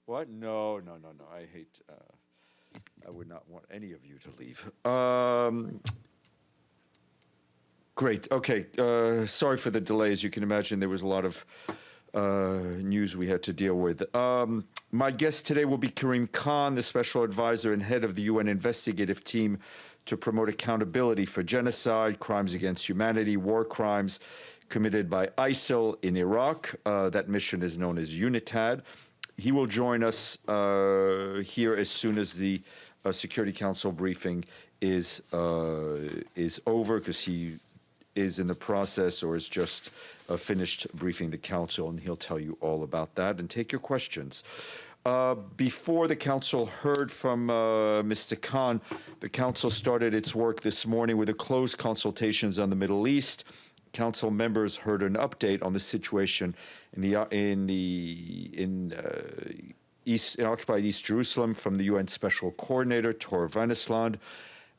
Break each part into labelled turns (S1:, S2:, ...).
S1: What? No, no, no, no. I hate. I would not want any of you to leave. Great. Okay. Sorry for the delay. As you can imagine, there was a lot of news we had to deal with. My guest today will be Karim Khan, the special advisor and head of the UN investigative team to promote accountability for genocide, crimes against humanity, war crimes committed by ISIL in Iraq. That mission is known as UNITAD. He will join us here as soon as the Security Council briefing is over, because he is in the process or has just finished briefing the Council, and he'll tell you all about that and take your questions. Before the Council heard from Mr. Khan, the Council started its work this morning with the closed consultations on the Middle East. Council members heard an update on the situation in occupied East Jerusalem from the UN Special Coordinator, Tor Wennesland.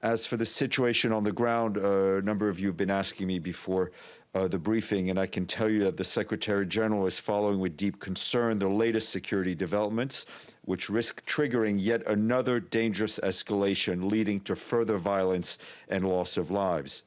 S1: As for the situation on the ground, a number of you have been asking me before the briefing, and I can tell you that the Secretary General is following with deep concern the latest security developments, which risk triggering yet another dangerous escalation, leading to further violence and loss of lives.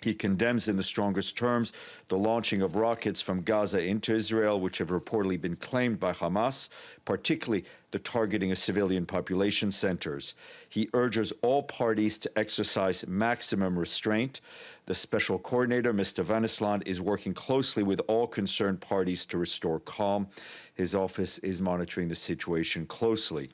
S1: He condemns in the strongest terms the launching of rockets from Gaza into Israel, which have reportedly been claimed by Hamas, particularly the targeting of civilian population centers. He urges all parties to exercise maximum restraint. The Special Coordinator, Mr. Wennesland, is working closely with all concerned parties to restore calm. His office is monitoring the situation closely.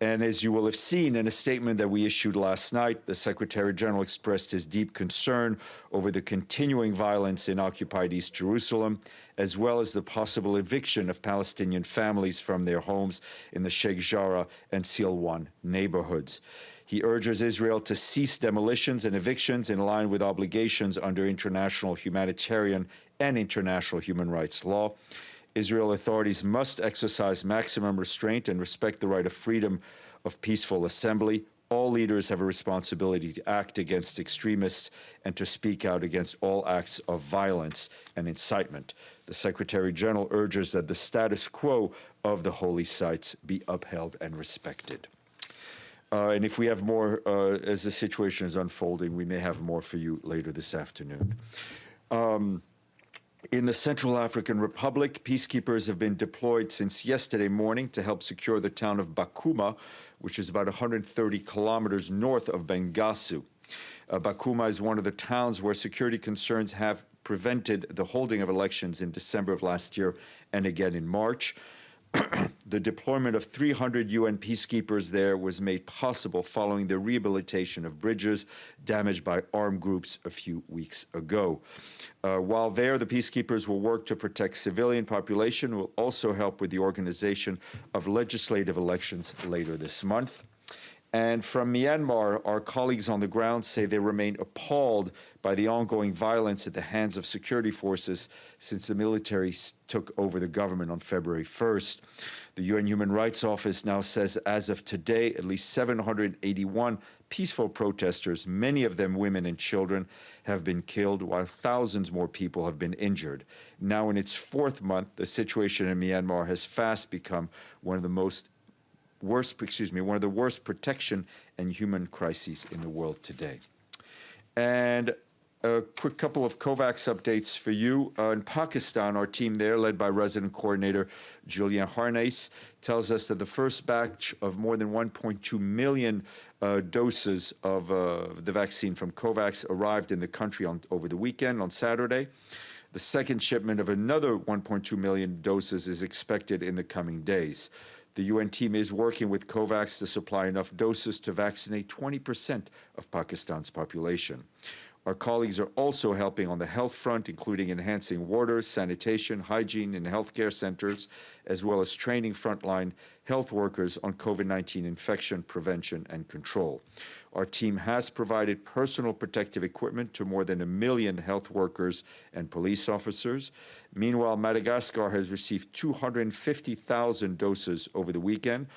S1: And as you will have seen in a statement that we issued last night, the Secretary General expressed his deep concern over the continuing violence in occupied East Jerusalem, as well as the possible eviction of Palestinian families from their homes in the Sheikh Jarrah and Silwan neighborhoods. He urges Israel to cease demolitions and evictions in line with obligations under international humanitarian and international human rights law. Israel authorities must exercise maximum restraint and respect the right of freedom of peaceful assembly. All leaders have a responsibility to act against extremists and to speak out against all acts of violence and incitement. The Secretary General urges that the status quo of the holy sites be upheld and respected. And if we have more, as the situation is unfolding, we may have more for you later this afternoon. In the Central African Republic, peacekeepers have been deployed since yesterday morning to help secure the town of Bakuma, which is about 130 kilometers north of Benghazi. Bakuma is one of the towns where security concerns have prevented the holding of elections in December of last year and again in March. The deployment of 300 UN peacekeepers there was made possible following the rehabilitation of bridges damaged by armed groups a few weeks ago. While there, the peacekeepers will work to protect civilian population, will also help with the organization of legislative elections later this month. And from Myanmar, our colleagues on the ground say they remain appalled by the ongoing violence at the hands of security forces since the military took over the government on February 1st. The UN Human Rights Office now says as of today, at least 781 peaceful protesters, many of them women and children, have been killed, while thousands more people have been injured. Now in its fourth month, the situation in Myanmar has fast become one of the worst protection and human crises in the world today. And a quick couple of COVAX updates for you. In Pakistan, our team there, led by resident coordinator Julien Harnais, tells us that the first batch of more than 1.2 million doses of the vaccine from COVAX arrived in the country over the weekend on Saturday. The second shipment of another 1.2 million doses is expected in the coming days. The UN team is working with COVAX to supply enough doses to vaccinate 20% of Pakistan's population. Our colleagues are also helping on the health front, including enhancing water, sanitation, hygiene in healthcare centers, as well as training frontline health workers on COVID-19 infection prevention and control. Our team has provided personal protective equipment to more than 1 million health workers and police officers. Meanwhile, Madagascar has received 250,000 doses over the weekend.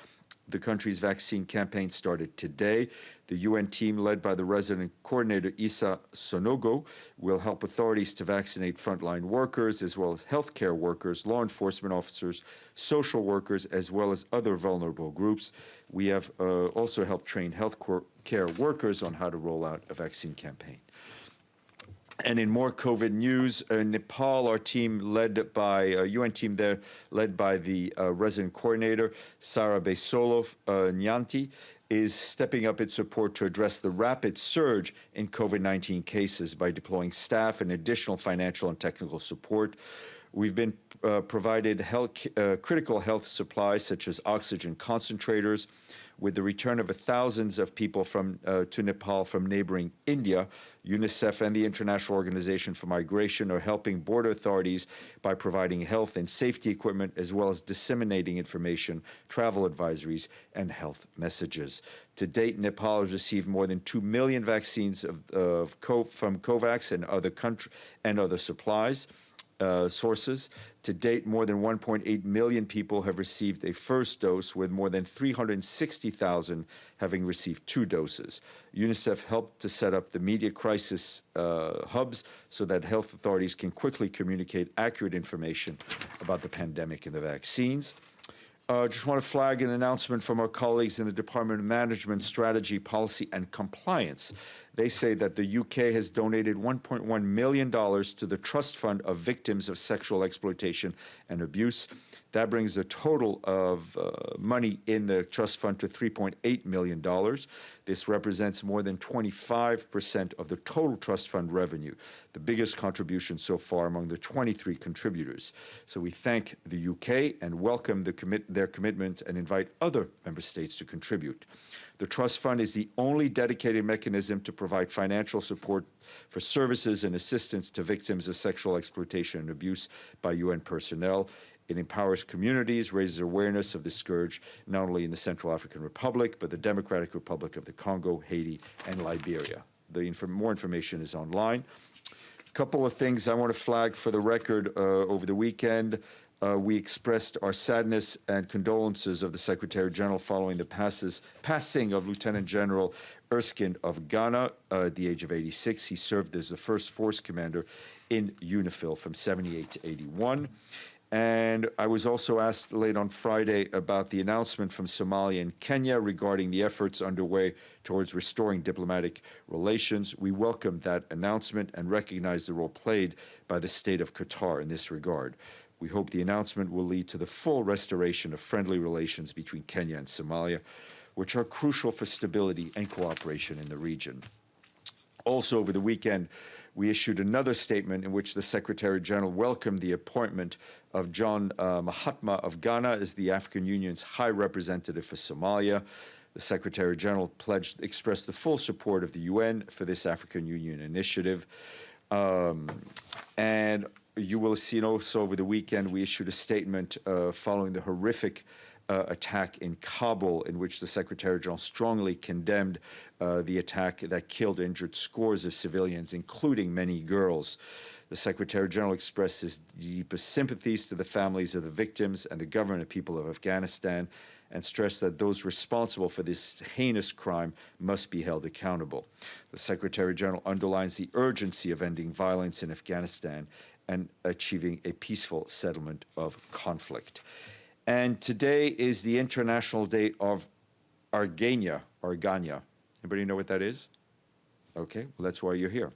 S1: The country's vaccine campaign started today. The UN team, led by the resident coordinator Isa Sonogo, will help authorities to vaccinate frontline workers, as well as healthcare workers, law enforcement officers, social workers, as well as other vulnerable groups. We have also helped train healthcare workers on how to roll out a vaccine campaign. And in more COVID news, Nepal, our team led by UN team there, led by the resident coordinator Sara Besolov Nyanti, is stepping up its support to address the rapid surge in COVID-19 cases by deploying staff and additional financial and technical support. We've been provided critical health supplies such as oxygen concentrators. With the return of thousands of people to Nepal from neighboring India, UNICEF and the International Organization for Migration are helping border authorities by providing health and safety equipment, as well as disseminating information, travel advisories, and health messages. To date, Nepal has received more than 2 million vaccines from COVAX and other supplies. Sources. To date, more than 1.8 million people have received a first dose, with more than 360,000 having received 2 doses. UNICEF helped to set up the media crisis hubs so that health authorities can quickly communicate accurate information about the pandemic and the vaccines. Just want to flag an announcement from our colleagues in the Department of Management, Strategy, Policy and Compliance. They say that the UK has donated $1.1 million to the Trust Fund of Victims of Sexual Exploitation and Abuse. That brings the total of money in the trust fund to $3.8 million. This represents more than 25% of the total trust fund revenue, the biggest contribution so far among the 23 contributors. So we thank the UK and welcome their commitment and invite other member states to contribute. The trust fund is the only dedicated mechanism to provide financial support for services and assistance to victims of sexual exploitation and abuse by UN personnel. It empowers communities, raises awareness of the scourge, not only in the Central African Republic, but the Democratic Republic of the Congo, Haiti, and Liberia. More information is online. A couple of things I want to flag for the record over the weekend. We expressed our sadness and condolences of the Secretary General following the passing of Lieutenant General Erskine of Ghana at the age of 86. He served as the first force commander in UNIFIL from 78 to 81. And I was also asked late on Friday about the announcement from Somalia and Kenya regarding the efforts underway towards restoring diplomatic relations. We welcome that announcement and recognize the role played by the state of Qatar in this regard. We hope the announcement will lead to the full restoration of friendly relations between Kenya and Somalia, which are crucial for stability and cooperation in the region. Also, over the weekend, we issued another statement in which the Secretary General welcomed the appointment of John Mahatma of Ghana as the African Union's High Representative for Somalia. The Secretary General expressed the full support of the UN for this African Union initiative. And you will have seen also over the weekend, we issued a statement following the horrific attack in Kabul, in which the Secretary General strongly condemned the attack that killed and injured scores of civilians, including many girls. The Secretary General expressed his deepest sympathies to the families of the victims and the government and people of Afghanistan, and stressed that those responsible for this heinous crime must be held accountable. The Secretary General underlines the urgency of ending violence in Afghanistan and achieving a peaceful settlement of conflict. And today is the International Day of Argania. Anybody know what that is? Okay, well, that's why you're here.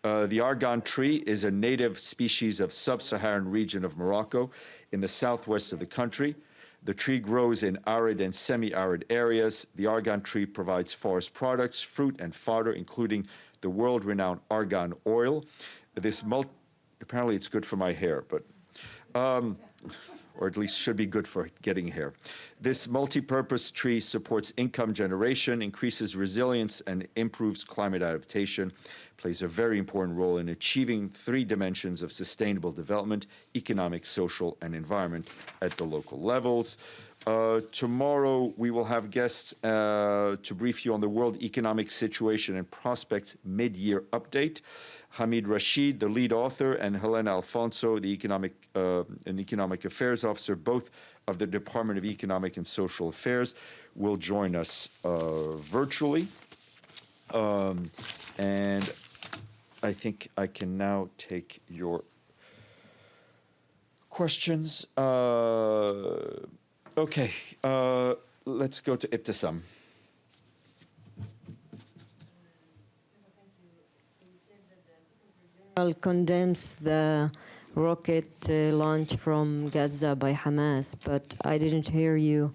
S1: The argan tree is a native species of sub-Saharan region of Morocco in the southwest of the country. The tree grows in arid and semi-arid areas. The argan tree provides forest products, fruit, and fodder, including the world-renowned argan oil. Apparently it's good for my hair, but or at least should be good for getting hair. This multi-purpose tree supports income generation, increases resilience, and improves climate adaptation, plays a very important role in achieving 3 dimensions of sustainable development: economic, social, and environment at the local levels. Tomorrow, we will have guests to brief you on the world economic situation and prospects mid-year update. Hamid Rashid, the lead author, and Helena Alfonso, the economic affairs officer, both of the Department of Economic and Social Affairs, will join us virtually. And I think I can now take your questions. Okay, let's go to Ibtisam.
S2: Condemns the rocket launch from Gaza by Hamas, but I didn't hear you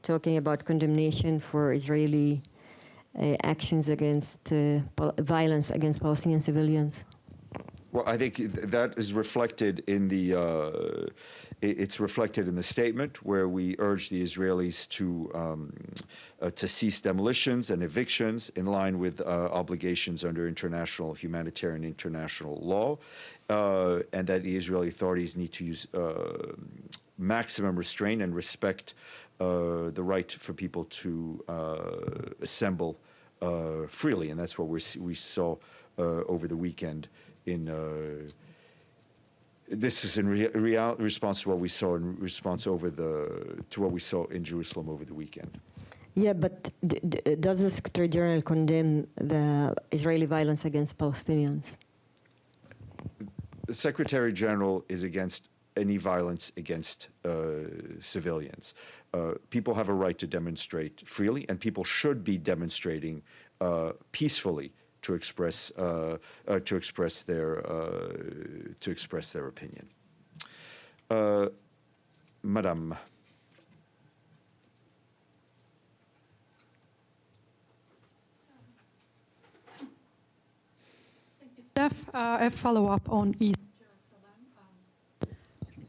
S2: talking about condemnation for Israeli actions against violence against Palestinian civilians.
S1: Well, I think that is reflected in the it's reflected in the statement where we urge the Israelis to cease demolitions and evictions in line with obligations under international humanitarian international law, and that the Israeli authorities need to use maximum restraint and respect the right for people to assemble freely, and that's what we saw over the weekend. This is in response to what we saw in response to what we saw in Jerusalem over the weekend.
S2: Yeah, but does the Secretary General condemn the Israeli violence against Palestinians?
S1: The Secretary General is against any violence against civilians. People have a right to demonstrate freely, and people should be demonstrating peacefully to express their opinion. Madame.
S3: Thank you, Steph. A follow-up on East Jerusalem.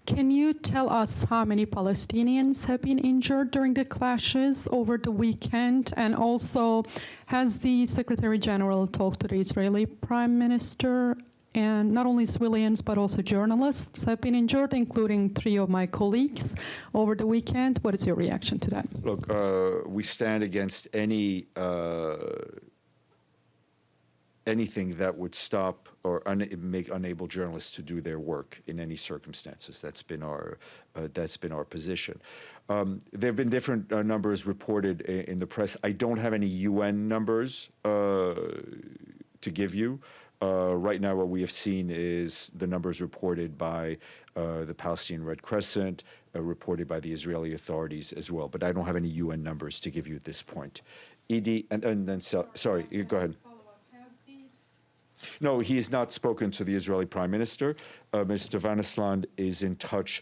S3: Can you tell us how many Palestinians have been injured during the clashes over the weekend? And also, has the Secretary General talked to the Israeli Prime Minister? And not only civilians, but also journalists have been injured, including 3 of my colleagues over the weekend. What is your reaction to that?
S1: Look, we stand against anything that would stop or make unable journalists to do their work in any circumstances. That's been our position. There have been different numbers reported in the press. I don't have any UN numbers to give you. Right now, what we have seen is the numbers reported by the Palestinian Red Crescent, reported by the Israeli authorities as well. But I don't have any UN numbers to give you at this point. Edie, and then sorry, go ahead. No, he has not spoken to the Israeli Prime Minister. Mr. Wennesland is in touch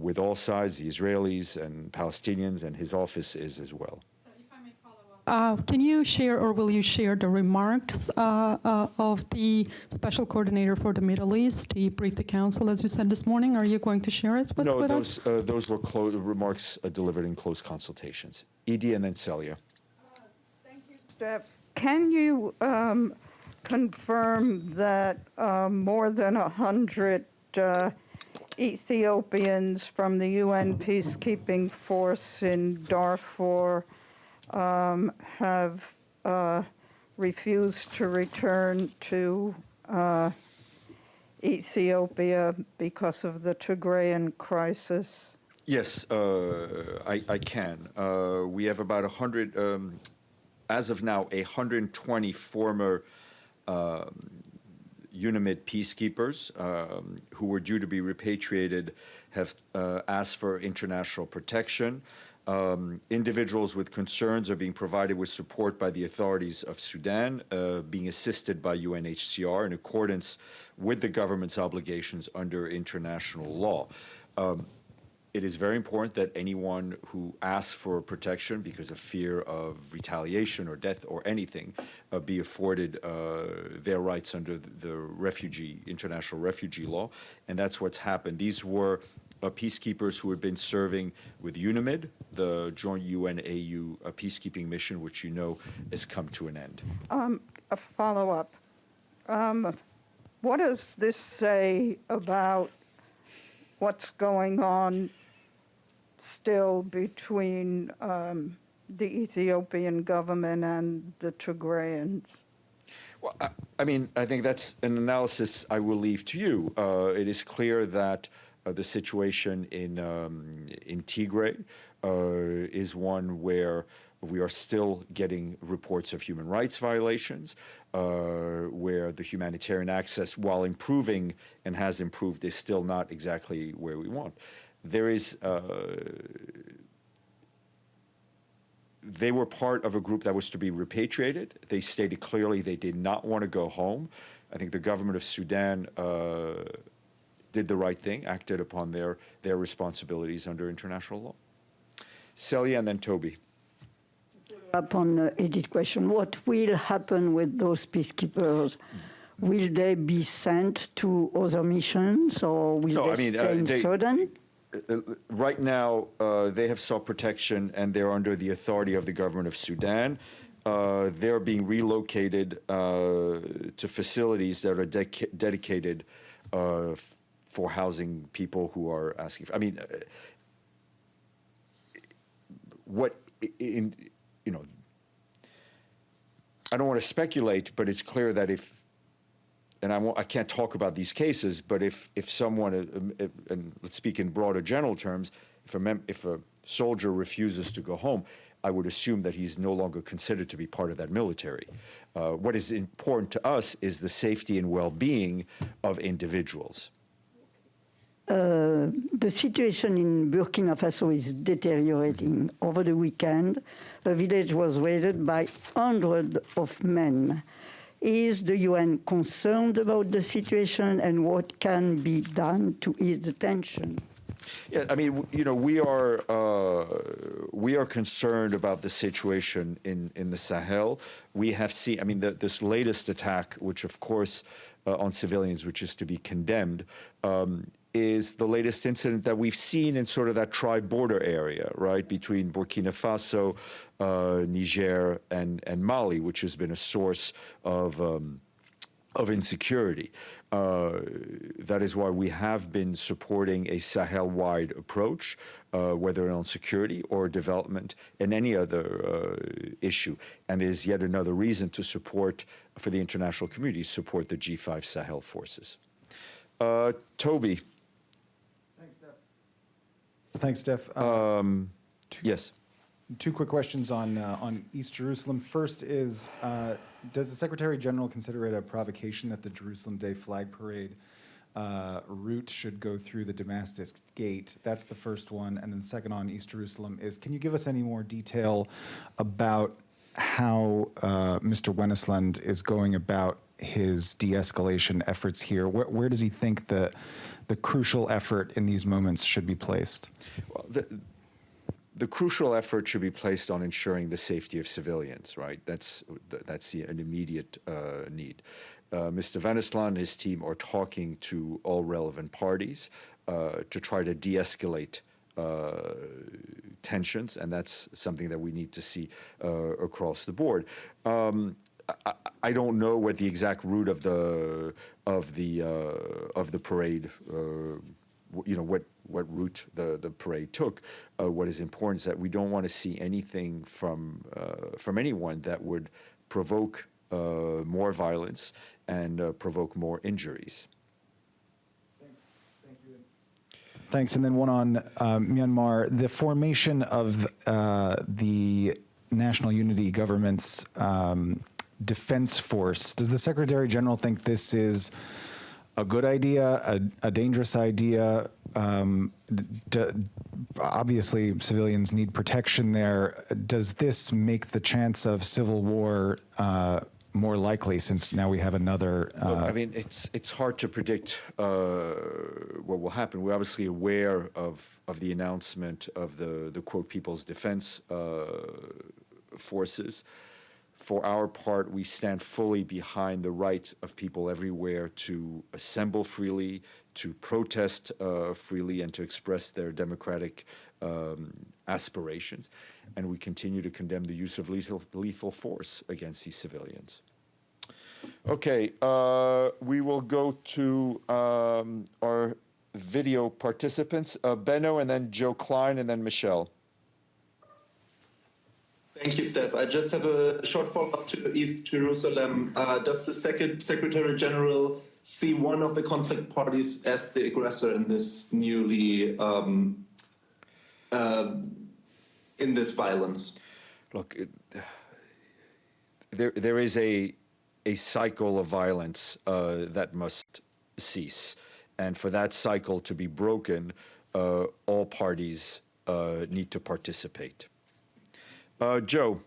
S1: with all sides, the Israelis and Palestinians, and his office is as well.
S3: So if I may follow up, can you share or will you share the remarks of the Special Coordinator for the Middle East? He briefed the Council, as you said this morning. Are you going to share it with us?
S1: No, those were remarks delivered in close consultations. Edie and then Celia.
S4: Thank you, Steph. Can you confirm that more than 100 Ethiopians from the UN peacekeeping force in Darfur have refused to return to Ethiopia because of the Tigrayan crisis?
S1: Yes, I can. We have about 100, as of now, 120 former UNIMID peacekeepers who were due to be repatriated have asked for international protection. Individuals with concerns are being provided with support by the authorities of Sudan, being assisted by UNHCR in accordance with the government's obligations under international law. It is very important that anyone who asks for protection because of fear of retaliation or death or anything be afforded their rights under the international refugee law, and that's what's happened. These were peacekeepers who had been serving with UNIMID, the joint UN-AU peacekeeping mission, which you know has come to an end.
S4: A follow-up. What does this say about what's going on still between the Ethiopian government and the Tigrayans?
S1: Well, I mean, I think that's an analysis I will leave to you. It is clear that the situation in Tigray is one where we are still getting reports of human rights violations, where the humanitarian access, while improving and has improved, is still not exactly where we want. There is they were part of a group that was to be repatriated. They stated clearly they did not want to go home. I think the government of Sudan did the right thing, acted upon their responsibilities under international law. Celia and then Toby.
S5: Upon Edith's question, what will happen with those peacekeepers? Will they be sent to other missions, or will they stay in Sudan?
S1: Right now, they have sought protection, and they're under the authority of the government of Sudan. They're being relocated to facilities that are dedicated for housing people who are asking for. I mean, I don't want to speculate, but it's clear that if, and I can't talk about these cases, but if someone, and let's speak in broader general terms, if a soldier refuses to go home, I would assume that he's no longer considered to be part of that military. What is important to us is the safety and well-being of individuals.
S5: The situation in Burkina Faso is deteriorating. Over the weekend, a village was raided by hundreds of men. Is the UN concerned about the situation, and what can be done to ease the tension?
S1: Yeah, I mean, we are concerned about the situation in the Sahel. We have seen, I mean, this latest attack, which of course on civilians, which is to be condemned, is the latest incident that we've seen in sort of that tri-border area, right, between Burkina Faso, Niger, and Mali, which has been a source of insecurity. That is why we have been supporting a Sahel-wide approach, whether on security or development and any other issue, and is yet another reason to support, for the international community, support the G5 Sahel forces. Toby.
S6: Thanks, Steph.
S1: Yes.
S6: Two quick questions on East Jerusalem. First is, does the Secretary General consider it a provocation that the Jerusalem Day flag parade route should go through the Damascus Gate? That's the first one. And then second on East Jerusalem is, can you give us any more detail about how Mr. Wennesland is going about his de-escalation efforts here? Where does he think the crucial effort in these moments should be placed?
S1: Well, the crucial effort should be placed on ensuring the safety of civilians, right? That's an immediate need. Mr. Wennesland and his team are talking to all relevant parties to try to de-escalate tensions, and that's something that we need to see across the board. I don't know what the exact route of the parade, what route the parade took. What is important is that we don't want to see anything from anyone that would provoke more violence and provoke more injuries.
S6: Thanks. And then one on Myanmar. The formation of the National Unity Government's defense force. Does the Secretary General think this is a good idea, a dangerous idea? Obviously, civilians need protection there. Does this make the chance of civil war more likely, since now we have another?
S1: Look, I mean, it's hard to predict what will happen. We're obviously aware of the announcement of the quote People's Defense Forces. For our part, we stand fully behind the right of people everywhere to assemble freely, to protest freely, and to express their democratic aspirations. And we continue to condemn the use of lethal force against these civilians. Okay, we will go to our video participants, Benno, and then Joe Klein, and then Michelle.
S7: Thank you, Steph. I just have a short follow-up to East Jerusalem. Does the Secretary General see one of the conflict parties as the aggressor in this newly in this violence?
S1: Look, there is a cycle of violence that must cease, and for that cycle to be broken, all parties need to participate. Joe.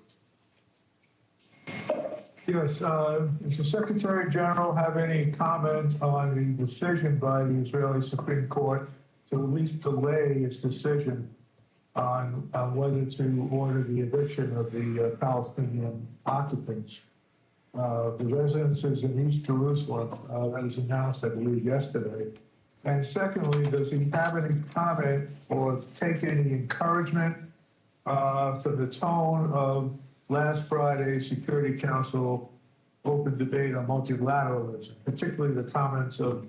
S8: Yes, does the Secretary General have any comment on the decision by the Israeli Supreme Court to at least delay its decision on whether to order the eviction of the Palestinian occupants? The residences in East Jerusalem, that was announced, I believe, yesterday. And secondly, does he have any comment or take any encouragement for the tone of last Friday's Security Council open debate on multilateralism, particularly the comments of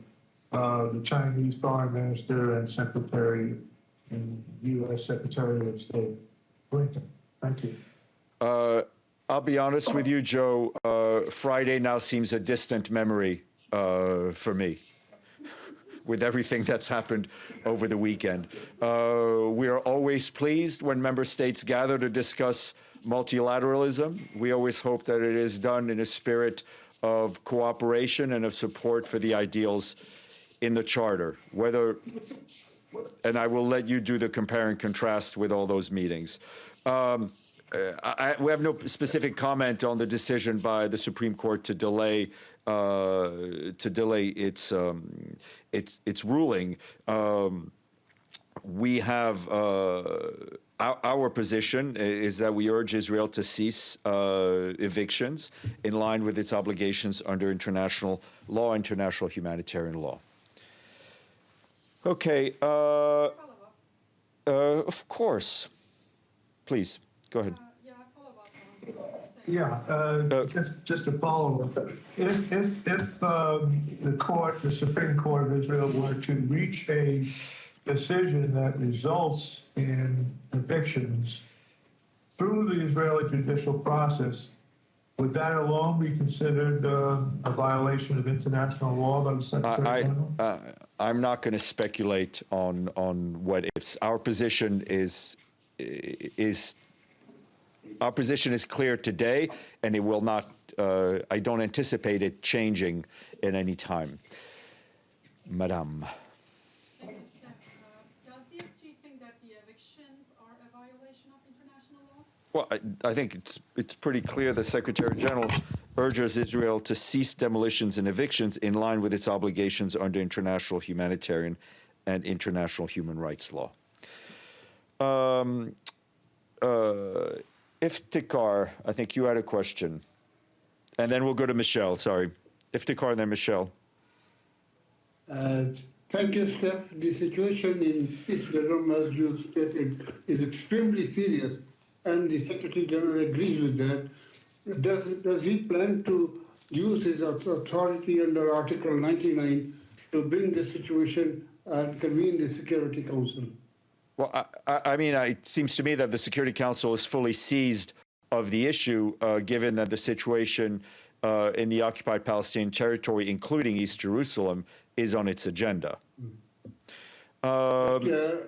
S8: the Chinese Foreign Minister and Secretary and U.S. Secretary of State Blinken? Thank you.
S1: I'll be honest with you, Joe. Friday now seems a distant memory for me, with everything that's happened over the weekend. We are always pleased when member states gather to discuss multilateralism. We always hope that it is done in a spirit of cooperation and of support for the ideals in the Charter. And I will let you do the compare and contrast with all those meetings. We have no specific comment on the decision by the Supreme Court to delay its ruling. We have our position is that we urge Israel to cease evictions in line with its obligations under international law, international humanitarian law. Okay. Of course. Please go ahead.
S8: Yeah, just to follow up. If the Supreme Court of Israel were to reach a decision that results in evictions through the Israeli judicial process, would that alone be considered a violation of international law by the Secretary General?
S1: I'm not going to speculate on what ifs. Our position is clear today, and it will not. I don't anticipate it changing in any time, Madame.
S3: Thank you, Steph. Does the SG think that the evictions are a violation of international law?
S1: Well, I think it's pretty clear the Secretary General urges Israel to cease demolitions and evictions in line with its obligations under international humanitarian and international human rights law. Iftikhar, I think you had a question. And then we'll go to Michelle, sorry. Iftikhar and then Michelle.
S9: Thank you, Steph. The situation in East Jerusalem, as you stated, is extremely serious, and the Secretary General agrees with that. Does he plan to use his authority under Article 99 to bring the situation and convene the Security Council?
S1: Well, I mean, it seems to me that the Security Council is fully seized of the issue, given that the situation in the occupied Palestinian territory, including East Jerusalem, is on its agenda.
S9: Article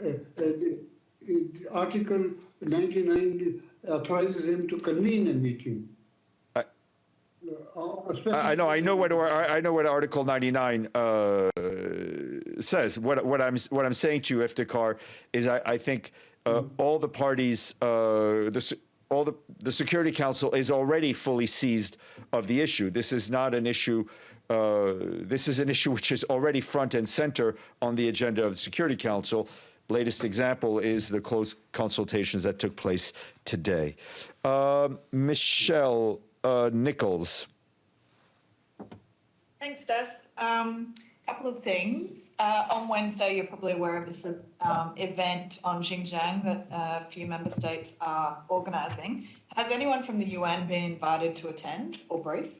S9: 99 authorizes him to convene a meeting.
S1: I know what Article 99 says. What I'm saying to you, Iftikhar, is I think all the parties, the Security Council is already fully seized of the issue. This is not an issue. This is an issue which is already front and center on the agenda of the Security Council. Latest example is the close consultations that took place today. Michelle Nichols.
S10: Thanks, Steph. Couple of things. On Wednesday, you're probably aware of this event on Xinjiang that a few member states are organising. Has anyone from the UN been invited to attend or brief?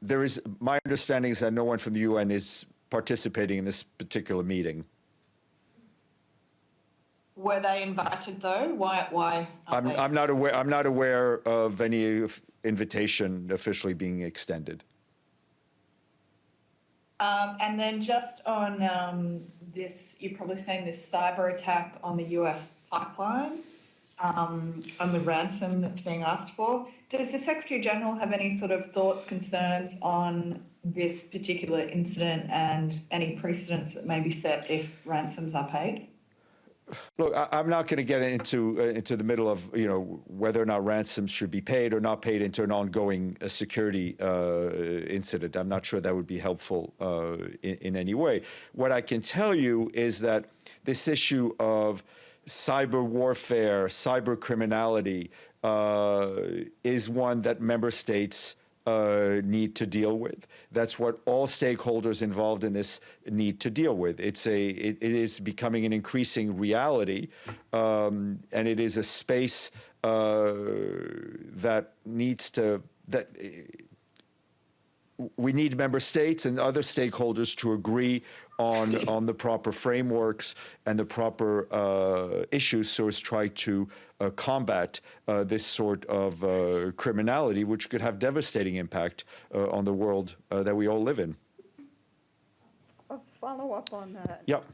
S1: there is, my understanding is that no one from the UN is participating in this particular meeting.
S10: Were they invited though? Why?
S1: I'm not aware. I'm not aware of any invitation officially being extended.
S10: And then just on this, you're probably saying this cyber attack on the US pipeline, on the ransom that's being asked for. Does the Secretary General have any sort of thoughts, concerns on this particular incident and any precedents that may be set if ransoms are paid?
S1: Look, I'm not going to get into the middle of whether or not ransoms should be paid or not paid into an ongoing security incident. I'm not sure that would be helpful in any way. What I can tell you is that this issue of cyber warfare, cyber criminality is one that member states need to deal with. That's what all stakeholders involved in this need to deal with. It is becoming an increasing reality, and it is a space that needs to we need member states and other stakeholders to agree on the proper frameworks and the proper issues so as to try to combat this sort of criminality, which could have devastating impact on the world that we all live in.
S4: A follow-up on that.
S1: Yep.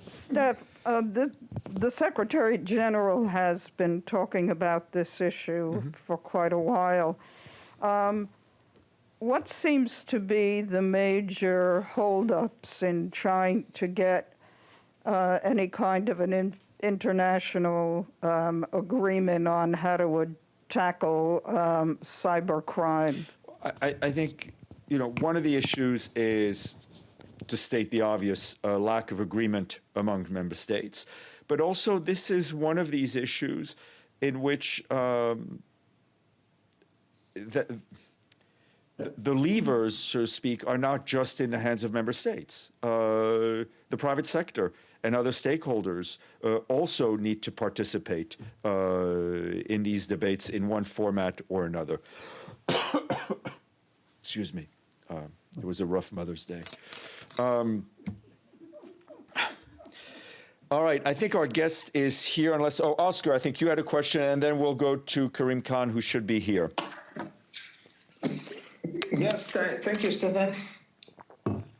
S4: Steph, the Secretary General has been talking about this issue for quite a while. What seems to be the major holdups in trying to get any kind of an international agreement on how to tackle cybercrime?
S1: I think, one of the issues is, to state the obvious, lack of agreement among member states. But also, this is one of these issues in which the levers, so to speak, are not just in the hands of member states. The private sector and other stakeholders also need to participate in these debates in one format or another. Excuse me. It was a rough Mother's Day. All right, I think our guest is here, unless, Oscar, I think you had a question, and then we'll go to Karim Khan, who should be here.
S11: Yes, thank you, Stéphane.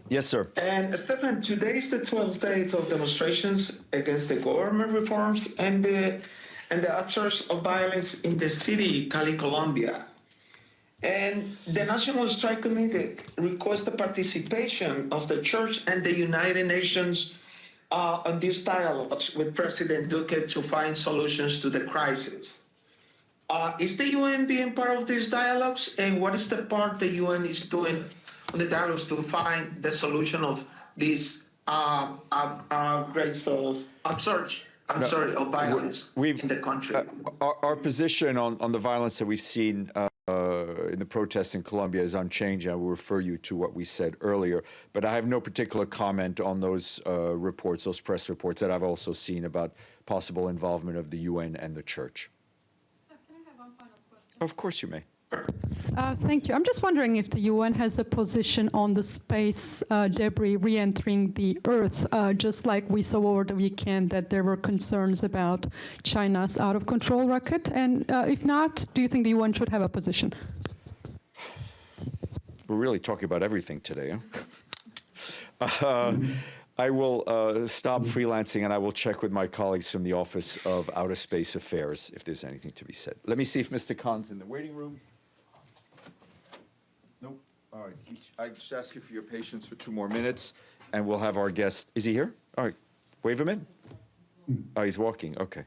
S1: Yes, sir.
S11: And Stéphane, today is the 12th day of demonstrations against the government reforms and the upsurge of violence in the city, Cali, Colombia. And the National Strike Committee requests the participation of the Church and the United Nations on these dialogues with President Duque to find solutions to the crisis. Is the UN being part of these dialogues, and what is the part the UN is doing on the dialogues to find the solution of this rates of upsurge? Of violence in the country.
S1: Our position on the violence that we've seen in the protests in Colombia is unchanged. I will refer you to what we said earlier. But I have no particular comment on those reports, those press reports that I've also seen about possible involvement of the UN and the Church. Of course you may.
S3: Thank you. I'm just wondering if the UN has a position on the space debris re-entering the Earth, just like we saw over the weekend that there were concerns about China's out-of-control rocket. And if not, do you think the UN should have a position?
S1: We're really talking about everything today, huh? I will stop freelancing, and I will check with my colleagues from the Office of Outer Space Affairs if there's anything to be said. Let me see if Mr. Khan's in the waiting room. Nope. All right. I just ask you for your patience for 2 more minutes, and we'll have our guest. Is he here? All right. Wave him in. Oh, he's walking. Okay.